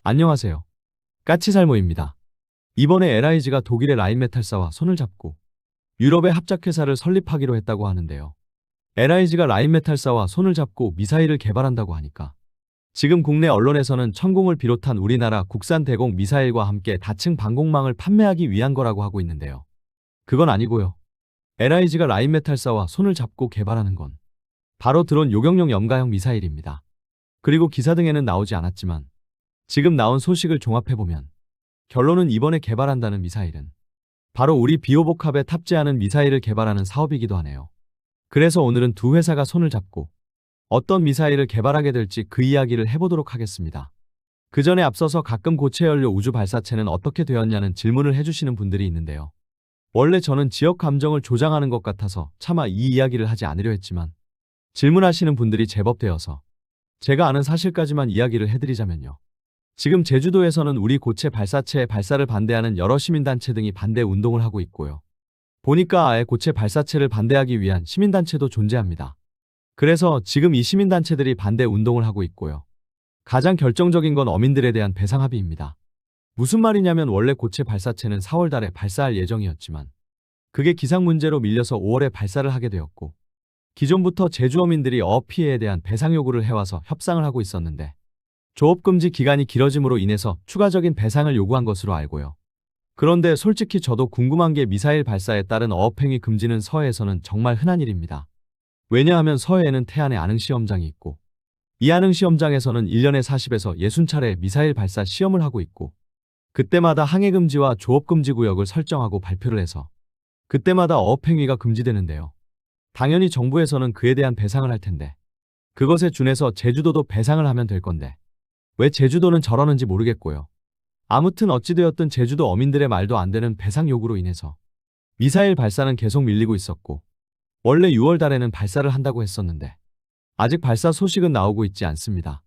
안녕하세요. 까치살모입니다. 이번에 LIG가 독일의 라인메탈사와 손을 잡고 유럽의 합작회사를 설립하기로 했다고 하는데요. LIG가 라인메탈사와 손을 잡고 미사일을 개발한다고 하니까 지금 국내 언론에서는 천공을 비롯한 우리나라 국산 대공 미사일과 함께 다층 방공망을 판매하기 위한 거라고 하고 있는데요. 그건 아니고요. LIG가 라인메탈사와 손을 잡고 개발하는 건 바로 드론 요격용 염가형 미사일입니다. 그리고 기사 등에는 나오지 않았지만 지금 나온 소식을 종합해보면 결론은 이번에 개발한다는 미사일은 바로 우리 비오복합에 탑재하는 미사일을 개발하는 사업이기도 하네요. 그래서 오늘은 두 회사가 손을 잡고 어떤 미사일을 개발하게 될지 그 이야기를 해보도록 하겠습니다. 그 전에 앞서서 가끔 고체연료 우주 발사체는 어떻게 되었냐는 질문을 해주시는 분들이 있는데요. 원래 저는 지역 감정을 조장하는 것 같아서 차마 이 이야기를 하지 않으려 했지만 질문하시는 분들이 제법 되어서 제가 아는 사실까지만 이야기를 해드리자면요. 지금 제주도에서는 우리 고체 발사체의 발사를 반대하는 여러 시민단체 등이 반대 운동을 하고 있고요. 보니까 아예 고체 발사체를 반대하기 위한 시민단체도 존재합니다. 그래서 지금 이 시민단체들이 반대 운동을 하고 있고요. 가장 결정적인 건 어민들에 대한 배상 합의입니다. 무슨 말이냐면 원래 고체 발사체는 4월 달에 발사할 예정이었지만 그게 기상 문제로 밀려서 5월에 발사를 하게 되었고 기존부터 제주 어민들이 어업 피해에 대한 배상 요구를 해와서 협상을 하고 있었는데 조업금지 기간이 길어짐으로 인해서 추가적인 배상을 요구한 것으로 알고요. 그런데 솔직히 저도 궁금한 게 미사일 발사에 따른 어업행위 금지는 서해에서는 정말 흔한 일입니다. 왜냐하면 서해에는 태안에 아능시험장이 있고 이 아능시험장에서는 1년에 40에서 60차례 미사일 발사 시험을 하고 있고 그때마다 항해금지와 조업금지 구역을 설정하고 발표를 해서 그때마다 어업행위가 금지되는데요. 당연히 정부에서는 그에 대한 배상을 할 텐데 그것에 준해서 제주도도 배상을 하면 될 건데 왜 제주도는 저러는지 모르겠고요. 아무튼 어찌되었든 제주도 어민들의 말도 안 되는 배상 요구로 인해서 미사일 발사는 계속 밀리고 있었고 원래 6월 달에는 발사를 한다고 했었는데 아직 발사 소식은 나오고 있지 않습니다.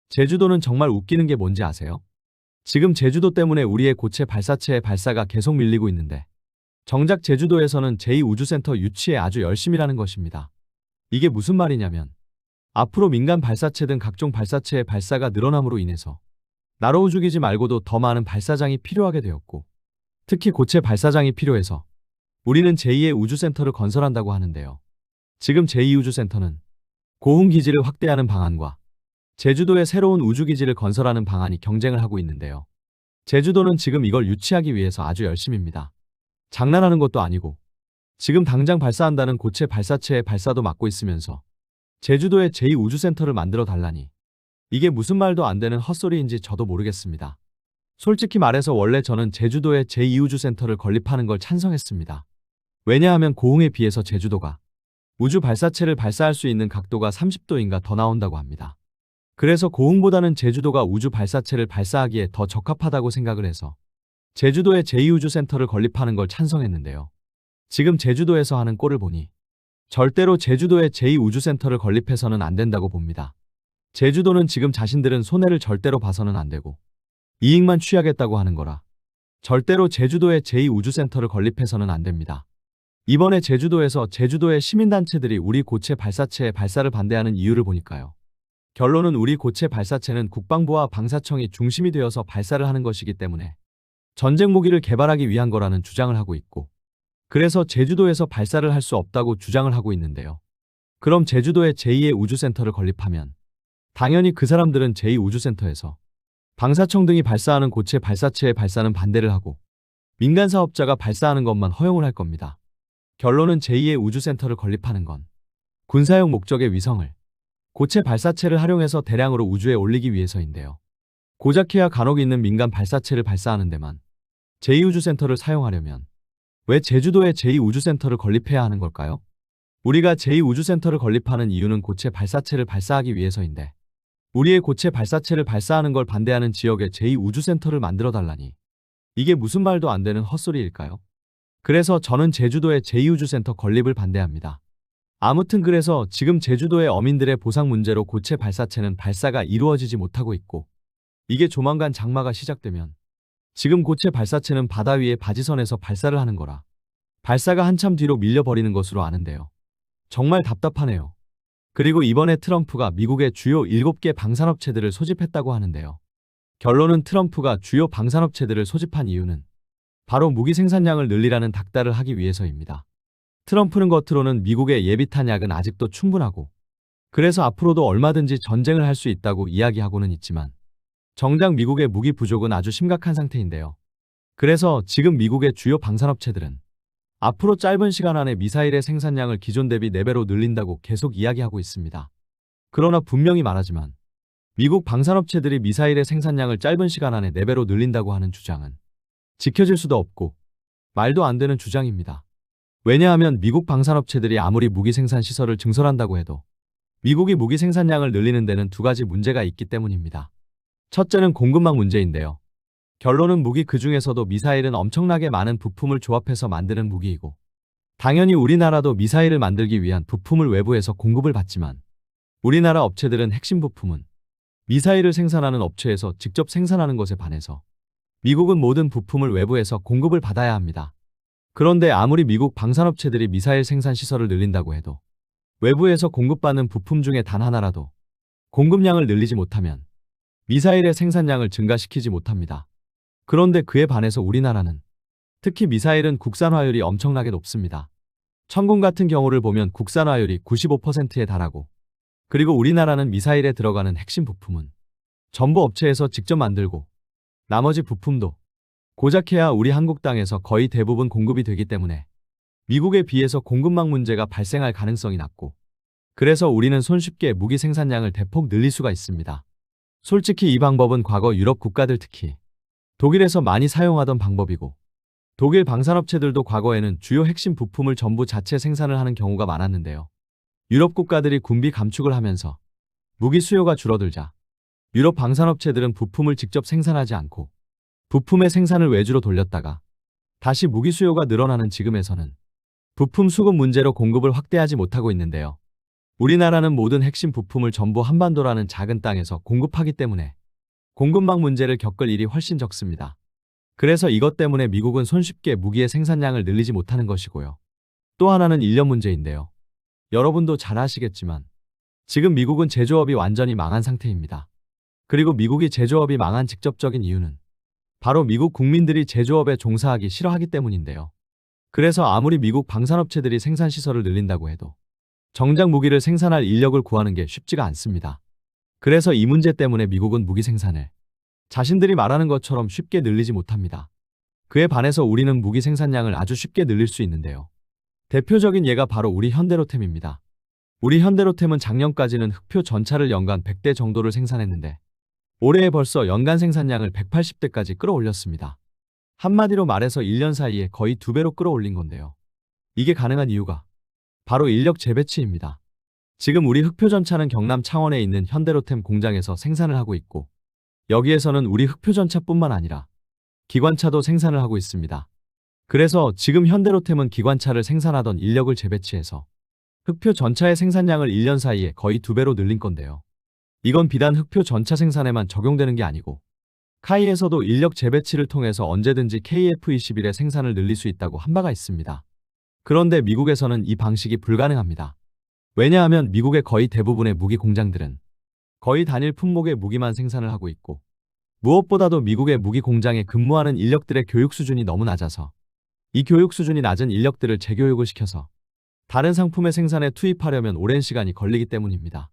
제주도는 정말 웃기는 게 뭔지 아세요? 지금 제주도 때문에 우리의 고체 발사체의 발사가 계속 밀리고 있는데 정작 제주도에서는 제2우주센터 유치에 아주 열심히라는 것입니다. 이게 무슨 말이냐면 앞으로 민간 발사체 등 각종 발사체의 발사가 늘어남으로 인해서 나로 우주기지 말고도 더 많은 발사장이 필요하게 되었고 특히 고체 발사장이 필요해서 우리는 제2의 우주센터를 건설한다고 하는데요. 지금 제2우주센터는 고흥기지를 확대하는 방안과 제주도에 새로운 우주기지를 건설하는 방안이 경쟁을 하고 있는데요. 제주도는 지금 이걸 유치하기 위해서 아주 열심입니다. 장난하는 것도 아니고 지금 당장 발사한다는 고체 발사체의 발사도 맡고 있으면서 제주도에 제2우주센터를 만들어 달라니 이게 무슨 말도 안 되는 헛소리인지 저도 모르겠습니다. 솔직히 말해서 원래 저는 제주도에 제2우주센터를 건립하는 걸 찬성했습니다. 왜냐하면 고흥에 비해서 제주도가 우주 발사체를 발사할 수 있는 각도가 30도인가 더 나온다고 합니다. 그래서 고흥보다는 제주도가 우주 발사체를 발사하기에 더 적합하다고 생각을 해서 제주도에 제2우주센터를 건립하는 걸 찬성했는데요. 지금 제주도에서 하는 꼴을 보니 절대로 제주도에 제2우주센터를 건립해서는 안 된다고 봅니다. 제주도는 지금 자신들은 손해를 절대로 봐서는 안 되고 이익만 취하겠다고 하는 거라 절대로 제주도에 제2우주센터를 건립해서는 안 됩니다. 이번에 제주도에서 제주도의 시민단체들이 우리 고체 발사체의 발사를 반대하는 이유를 보니까요. 결론은 우리 고체 발사체는 국방부와 방사청이 중심이 되어서 발사를 하는 것이기 때문에 전쟁 무기를 개발하기 위한 거라는 주장을 하고 있고 그래서 제주도에서 발사를 할 수 없다고 주장을 하고 있는데요. 그럼 제주도에 제2의 우주센터를 건립하면 당연히 그 사람들은 제2우주센터에서 방사청 등이 발사하는 고체 발사체의 발사는 반대를 하고 민간 사업자가 발사하는 것만 허용을 할 겁니다. 결론은 제2의 우주센터를 건립하는 건 군사용 목적의 위성을 고체 발사체를 활용해서 대량으로 우주에 올리기 위해서인데요. 고작해야 간혹 있는 민간 발사체를 발사하는 데만 제2우주센터를 사용하려면 왜 제주도에 제2우주센터를 건립해야 하는 걸까요? 우리가 제2우주센터를 건립하는 이유는 고체 발사체를 발사하기 위해서인데 우리의 고체 발사체를 발사하는 걸 반대하는 지역에 제2우주센터를 만들어 달라니 이게 무슨 말도 안 되는 헛소리일까요? 그래서 저는 제주도의 제2우주센터 건립을 반대합니다. 아무튼 그래서 지금 제주도의 어민들의 보상 문제로 고체 발사체는 발사가 이루어지지 못하고 있고 이게 조만간 장마가 시작되면 지금 고체 발사체는 바다 위에 바지선에서 발사를 하는 거라 발사가 한참 뒤로 밀려버리는 것으로 아는데요. 정말 답답하네요. 그리고 이번에 트럼프가 미국의 주요 7개 방산업체들을 소집했다고 하는데요. 결론은 트럼프가 주요 방산업체들을 소집한 이유는 바로 무기 생산량을 늘리라는 닥달을 하기 위해서입니다. 트럼프는 겉으로는 미국의 예비 탄약은 아직도 충분하고 그래서 앞으로도 얼마든지 전쟁을 할 수 있다고 이야기하고는 있지만 정작 미국의 무기 부족은 아주 심각한 상태인데요. 그래서 지금 미국의 주요 방산업체들은 앞으로 짧은 시간 안에 미사일의 생산량을 기존 대비 4배로 늘린다고 계속 이야기하고 있습니다. 그러나 분명히 말하지만 미국 방산업체들이 미사일의 생산량을 짧은 시간 안에 4배로 늘린다고 하는 주장은 지켜질 수도 없고 말도 안 되는 주장입니다. 왜냐하면 미국 방산업체들이 아무리 무기 생산 시설을 증설한다고 해도 미국이 무기 생산량을 늘리는 데는 2가지 문제가 있기 때문입니다. 첫째는 공급망 문제인데요. 결론은 무기 그 중에서도 미사일은 엄청나게 많은 부품을 조합해서 만드는 무기이고 당연히 우리나라도 미사일을 만들기 위한 부품을 외부에서 공급을 받지만 우리나라 업체들은 핵심 부품은 미사일을 생산하는 업체에서 직접 생산하는 것에 반해서 미국은 모든 부품을 외부에서 공급을 받아야 합니다. 그런데 아무리 미국 방산업체들이 미사일 생산 시설을 늘린다고 해도 외부에서 공급받는 부품 중에 단 하나라도 공급량을 늘리지 못하면 미사일의 생산량을 증가시키지 못합니다. 그런데 그에 반해서 우리나라는 특히 미사일은 국산화율이 엄청나게 높습니다. 천궁 같은 경우를 보면 국산화율이 95%에 달하고 그리고 우리나라는 미사일에 들어가는 핵심 부품은 전부 업체에서 직접 만들고 나머지 부품도 고작해야 우리 한국 땅에서 거의 대부분 공급이 되기 때문에 미국에 비해서 공급망 문제가 발생할 가능성이 낮고 그래서 우리는 손쉽게 무기 생산량을 대폭 늘릴 수가 있습니다. 솔직히 이 방법은 과거 유럽 국가들 특히 독일에서 많이 사용하던 방법이고 독일 방산업체들도 과거에는 주요 핵심 부품을 전부 자체 생산을 하는 경우가 많았는데요. 유럽 국가들이 군비 감축을 하면서 무기 수요가 줄어들자 유럽 방산업체들은 부품을 직접 생산하지 않고 부품의 생산을 외주로 돌렸다가 다시 무기 수요가 늘어나는 지금에서는 부품 수급 문제로 공급을 확대하지 못하고 있는데요. 우리나라는 모든 핵심 부품을 전부 한반도라는 작은 땅에서 공급하기 때문에 공급망 문제를 겪을 일이 훨씬 적습니다. 그래서 이것 때문에 미국은 손쉽게 무기의 생산량을 늘리지 못하는 것이고요. 또 하나는 인력 문제인데요. 여러분도 잘 아시겠지만 지금 미국은 제조업이 완전히 망한 상태입니다. 그리고 미국이 제조업이 망한 직접적인 이유는 바로 미국 국민들이 제조업에 종사하기 싫어하기 때문인데요. 그래서 아무리 미국 방산업체들이 생산시설을 늘린다고 해도 정작 무기를 생산할 인력을 구하는 게 쉽지가 않습니다. 그래서 이 문제 때문에 미국은 무기 생산을 자신들이 말하는 것처럼 쉽게 늘리지 못합니다. 그에 반해서 우리는 무기 생산량을 아주 쉽게 늘릴 수 있는데요. 대표적인 예가 바로 우리 현대로템입니다. 우리 현대로템은 작년까지는 흑표 전차를 연간 100대 정도를 생산했는데 올해에 벌써 연간 생산량을 180대까지 끌어올렸습니다. 한마디로 말해서 1년 사이에 거의 2배로 끌어올린 건데요. 이게 가능한 이유가 바로 인력 재배치입니다. 지금 우리 흑표전차는 경남 창원에 있는 현대로템 공장에서 생산을 하고 있고 여기에서는 우리 흑표전차뿐만 아니라 기관차도 생산을 하고 있습니다. 그래서 지금 현대로템은 기관차를 생산하던 인력을 재배치해서 흑표전차의 생산량을 1년 사이에 거의 2배로 늘린 건데요. 이건 비단 흑표전차 생산에만 적용되는 게 아니고 카이에서도 인력 재배치를 통해서 언제든지 KF-21의 생산을 늘릴 수 있다고 한 바가 있습니다. 그런데 미국에서는 이 방식이 불가능합니다. 왜냐하면 미국의 거의 대부분의 무기 공장들은 거의 단일 품목의 무기만 생산을 하고 있고 무엇보다도 미국의 무기 공장에 근무하는 인력들의 교육 수준이 너무 낮아서 이 교육 수준이 낮은 인력들을 재교육을 시켜서 다른 상품의 생산에 투입하려면 오랜 시간이 걸리기 때문입니다.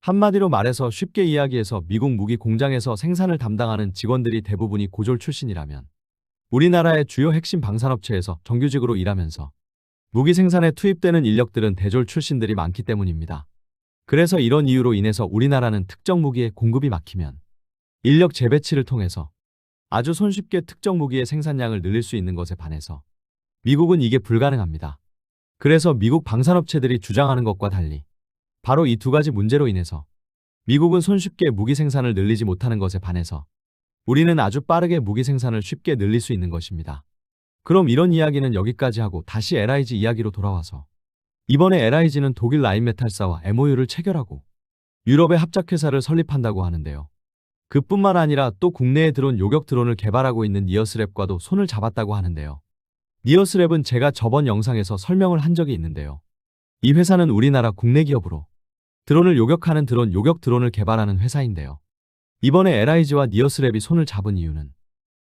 한마디로 말해서 쉽게 이야기해서 미국 무기 공장에서 생산을 담당하는 직원들이 대부분이 고졸 출신이라면 우리나라의 주요 핵심 방산업체에서 정규직으로 일하면서 무기 생산에 투입되는 인력들은 대졸 출신들이 많기 때문입니다. 그래서 이런 이유로 인해서 우리나라는 특정 무기의 공급이 막히면 인력 재배치를 통해서 아주 손쉽게 특정 무기의 생산량을 늘릴 수 있는 것에 반해서 미국은 이게 불가능합니다. 그래서 미국 방산업체들이 주장하는 것과 달리 바로 이 2가지 문제로 인해서 미국은 손쉽게 무기 생산을 늘리지 못하는 것에 반해서 우리는 아주 빠르게 무기 생산을 쉽게 늘릴 수 있는 것입니다. 그럼 이런 이야기는 여기까지 하고 다시 LIG 이야기로 돌아와서 이번에 LIG는 독일 라인메탈사와 MOU를 체결하고 유럽의 합작회사를 설립한다고 하는데요. 그뿐만 아니라 또 국내에 들어온 요격 드론을 개발하고 있는 니어스랩과도 손을 잡았다고 하는데요. 니어스랩은 제가 저번 영상에서 설명을 한 적이 있는데요. 이 회사는 우리나라 국내 기업으로 드론을 요격하는 요격 드론을 개발하는 회사인데요. 이번에 LIG와 니어스랩이 손을 잡은 이유는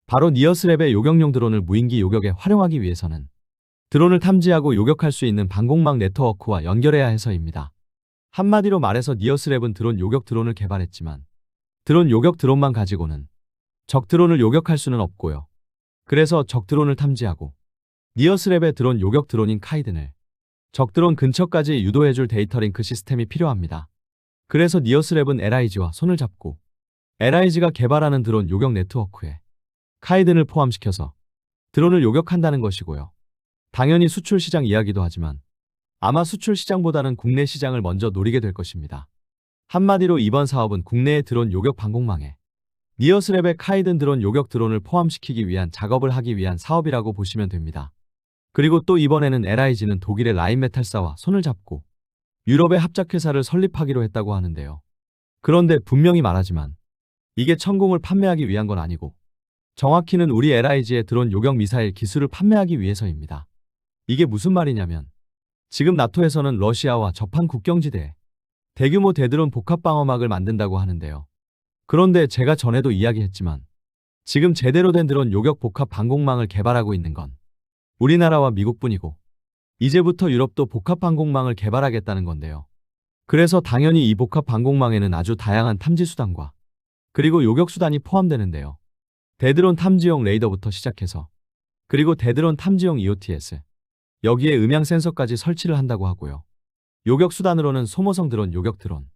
바로 니어스랩의 요격용 드론을 무인기 요격에 활용하기 위해서는 드론을 탐지하고 요격할 수 있는 방공망 네트워크와 연결해야 해서입니다. 한마디로 말해서 니어스랩은 드론 요격 드론을 개발했지만 드론 요격 드론만 가지고는 적 드론을 요격할 수는 없고요. 그래서 적 드론을 탐지하고 니어스랩의 드론 요격 드론인 카이든을 적 드론 근처까지 유도해줄 데이터 링크 시스템이 필요합니다. 그래서 니어스랩은 LIG와 손을 잡고 LIG가 개발하는 드론 요격 네트워크에 카이든을 포함시켜서 드론을 요격한다는 것이고요. 당연히 수출 시장 이야기도 하지만 아마 수출 시장보다는 국내 시장을 먼저 노리게 될 것입니다. 한마디로 이번 사업은 국내의 드론 요격 방공망에 니어스랩의 카이든 드론 요격 드론을 포함시키기 위한 작업을 하기 위한 사업이라고 보시면 됩니다. 그리고 또 이번에는 LIG는 독일의 라인메탈사와 손을 잡고 유럽의 합작회사를 설립하기로 했다고 하는데요. 그런데 분명히 말하지만 이게 천공을 판매하기 위한 건 아니고 정확히는 우리 LIG의 드론 요격 미사일 기술을 판매하기 위해서입니다. 이게 무슨 말이냐면 지금 나토에서는 러시아와 접한 국경지대에 대규모 대드론 복합방어막을 만든다고 하는데요. 그런데 제가 전에도 이야기했지만 지금 제대로 된 드론 요격 복합 방공망을 개발하고 있는 건 우리나라와 미국뿐이고 이제부터 유럽도 복합 방공망을 개발하겠다는 건데요. 그래서 당연히 이 복합 방공망에는 아주 다양한 탐지 수단과 그리고 요격 수단이 포함되는데요. 대드론 탐지용 레이더부터 시작해서 그리고 대드론 탐지용 EOTS, 여기에 음향 센서까지 설치를 한다고 하고요. 요격 수단으로는 소모성 드론 요격 드론,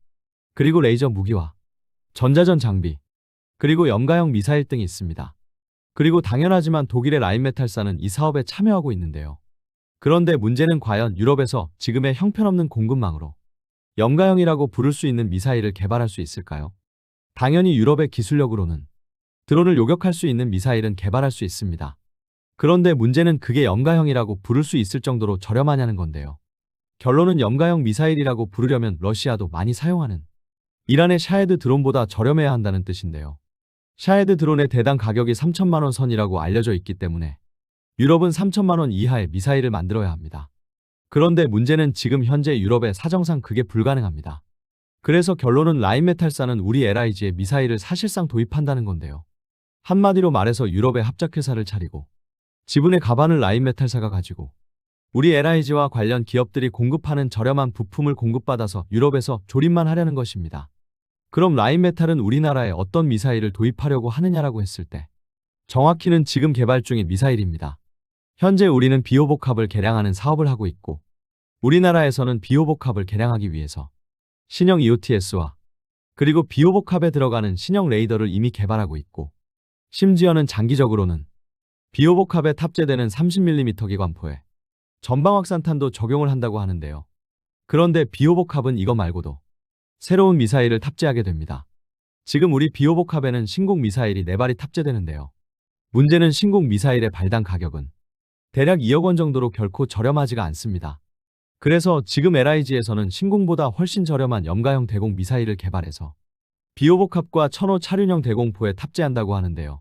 그리고 레이저 무기와 전자전 장비, 그리고 염가형 미사일 등이 있습니다. 그리고 당연하지만 독일의 라인메탈사는 이 사업에 참여하고 있는데요. 그런데 문제는 과연 유럽에서 지금의 형편없는 공급망으로 염가형이라고 부를 수 있는 미사일을 개발할 수 있을까요? 당연히 유럽의 기술력으로는 드론을 요격할 수 있는 미사일은 개발할 수 있습니다. 그런데 문제는 그게 염가형이라고 부를 수 있을 정도로 저렴하냐는 건데요. 결론은 염가형 미사일이라고 부르려면 러시아도 많이 사용하는 이란의 샤헤드 드론보다 저렴해야 한다는 뜻인데요. 샤헤드 드론의 대당 가격이 3천만 원 선이라고 알려져 있기 때문에 유럽은 3천만 원 이하의 미사일을 만들어야 합니다. 그런데 문제는 지금 현재 유럽의 사정상 그게 불가능합니다. 그래서 결론은 라인메탈사는 우리 LIG의 미사일을 사실상 도입한다는 건데요. 한마디로 말해서 유럽의 합작회사를 차리고 지분의 가반을 라인메탈사가 가지고 우리 LIG와 관련 기업들이 공급하는 저렴한 부품을 공급받아서 유럽에서 조립만 하려는 것입니다. 그럼 라인메탈은 우리나라에 어떤 미사일을 도입하려고 하느냐라고 했을 때 정확히는 지금 개발 중인 미사일입니다. 현재 우리는 비호복합을 개량하는 사업을 하고 있고 우리나라에서는 비호복합을 개량하기 위해서 신형 EOTS와 그리고 비호복합에 들어가는 신형 레이더를 이미 개발하고 있고 심지어는 장기적으로는 비호복합에 탑재되는 30mm 기관포에 전방 확산탄도 적용을 한다고 하는데요. 그런데 비호복합은 이거 말고도 새로운 미사일을 탑재하게 됩니다. 지금 우리 비호복합에는 신공 미사일이 4발이 탑재되는데요. 문제는 신공 미사일의 발당 가격은 대략 2억 원 정도로 결코 저렴하지가 않습니다. 그래서 지금 LIG에서는 신공보다 훨씬 저렴한 염가형 대공 미사일을 개발해서 비호복합과 1000호 차륜형 대공포에 탑재한다고 하는데요.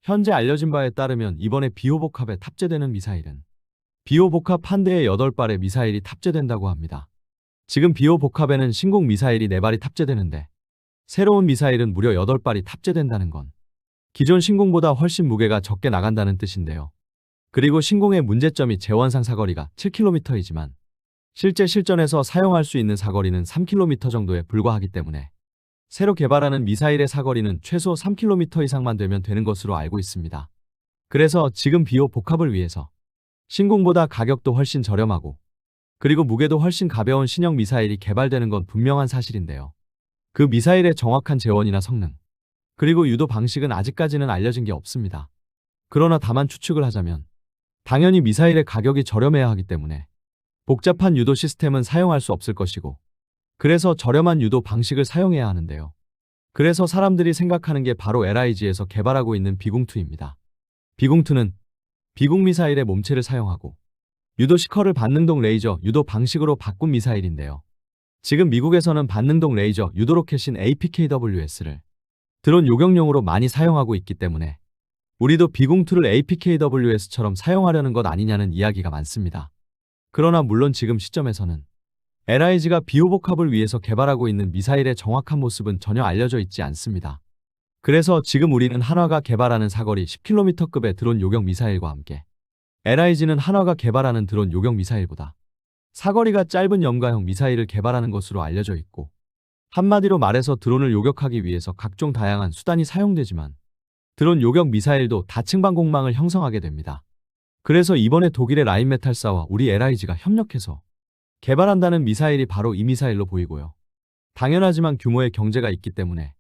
현재 알려진 바에 따르면 이번에 비호복합에 탑재되는 미사일은 비호복합 한 대에 8발의 미사일이 탑재된다고 합니다. 지금 비호복합에는 신공 미사일이 4발이 탑재되는데 새로운 미사일은 무려 8발이 탑재된다는 건 기존 신공보다 훨씬 무게가 적게 나간다는 뜻인데요. 그리고 신공의 문제점이 재원상 사거리가 7km이지만 실제 실전에서 사용할 수 있는 사거리는 3km 정도에 불과하기 때문에 새로 개발하는 미사일의 사거리는 최소 3km 이상만 되면 되는 것으로 알고 있습니다. 그래서 지금 비호복합을 위해서 신공보다 가격도 훨씬 저렴하고 그리고 무게도 훨씬 가벼운 신형 미사일이 개발되는 건 분명한 사실인데요. 그 미사일의 정확한 재원이나 성능, 그리고 유도 방식은 아직까지는 알려진 게 없습니다. 그러나 다만 추측을 하자면 당연히 미사일의 가격이 저렴해야 하기 때문에 복잡한 유도 시스템은 사용할 수 없을 것이고 그래서 저렴한 유도 방식을 사용해야 하는데요. 그래서 사람들이 생각하는 게 바로 LIG에서 개발하고 있는 비궁2입니다. 비궁2는 비궁 미사일의 몸체를 사용하고 유도 시커를 반능동 레이저 유도 방식으로 바꾼 미사일인데요. 지금 미국에서는 반능동 레이저 유도 로켓인 APKWS를 드론 요격용으로 많이 사용하고 있기 때문에 우리도 비궁2를 APKWS처럼 사용하려는 것 아니냐는 이야기가 많습니다. 그러나 물론 지금 시점에서는 LIG가 비호복합을 위해서 개발하고 있는 미사일의 정확한 모습은 전혀 알려져 있지 않습니다. 그래서 지금 우리는 한화가 개발하는 사거리 10km급의 드론 요격 미사일과 함께 LIG는 한화가 개발하는 드론 요격 미사일보다 사거리가 짧은 염가형 미사일을 개발하는 것으로 알려져 있고, 한마디로 말해서 드론을 요격하기 위해서 각종 다양한 수단이 사용되지만 드론 요격 미사일도 다층방 공망을 형성하게 됩니다. 그래서 이번에 독일의 라인메탈사와 우리 LIG가 협력해서 개발한다는 미사일이 바로 이 미사일로 보이고요. 당연하지만 규모의 경제가 있기 때문에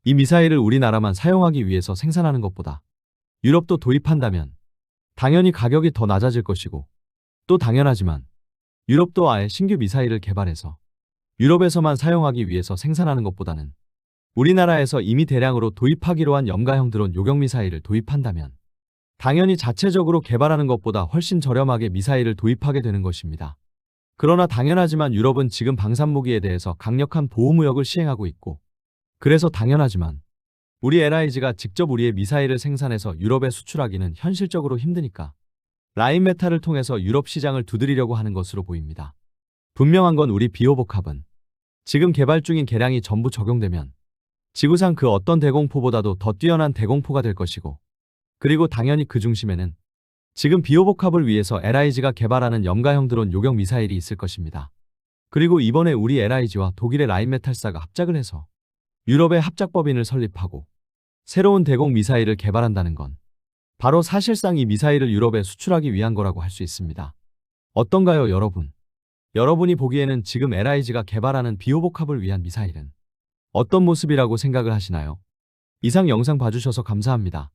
이 미사일을 우리나라만 사용하기 위해서 생산하는 것보다 유럽도 도입한다면 당연히 가격이 더 낮아질 것이고, 또 당연하지만 유럽도 아예 신규 미사일을 개발해서 유럽에서만 사용하기 위해서 생산하는 것보다는 우리나라에서 이미 대량으로 도입하기로 한 염가형 드론 요격 미사일을 도입한다면 당연히 자체적으로 개발하는 것보다 훨씬 저렴하게 미사일을 도입하게 되는 것입니다. 그러나 당연하지만 유럽은 지금 방산무기에 대해서 강력한 보호무역을 시행하고 있고, 그래서 당연하지만 우리 LIG가 직접 우리의 미사일을 생산해서 유럽에 수출하기는 현실적으로 힘드니까 라인메탈을 통해서 유럽 시장을 두드리려고 하는 것으로 보입니다. 분명한 건 우리 비호복합은 지금 개발 중인 개량이 전부 적용되면 지구상 그 어떤 대공포보다도 더 뛰어난 대공포가 될 것이고, 그리고 당연히 그 중심에는 지금 비호복합을 위해서 LIG가 개발하는 염가형 드론 요격 미사일이 있을 것입니다. 그리고 이번에 우리 LIG와 독일의 라인메탈사가 합작을 해서 유럽의 합작법인을 설립하고 새로운 대공 미사일을 개발한다는 건 바로 사실상 이 미사일을 유럽에 수출하기 위한 거라고 할 수 있습니다. 어떤가요, 여러분? 여러분이 보기에는 지금 LIG가 개발하는 비호복합을 위한 미사일은 어떤 모습이라고 생각을 하시나요? 이상 영상 봐주셔서 감사합니다.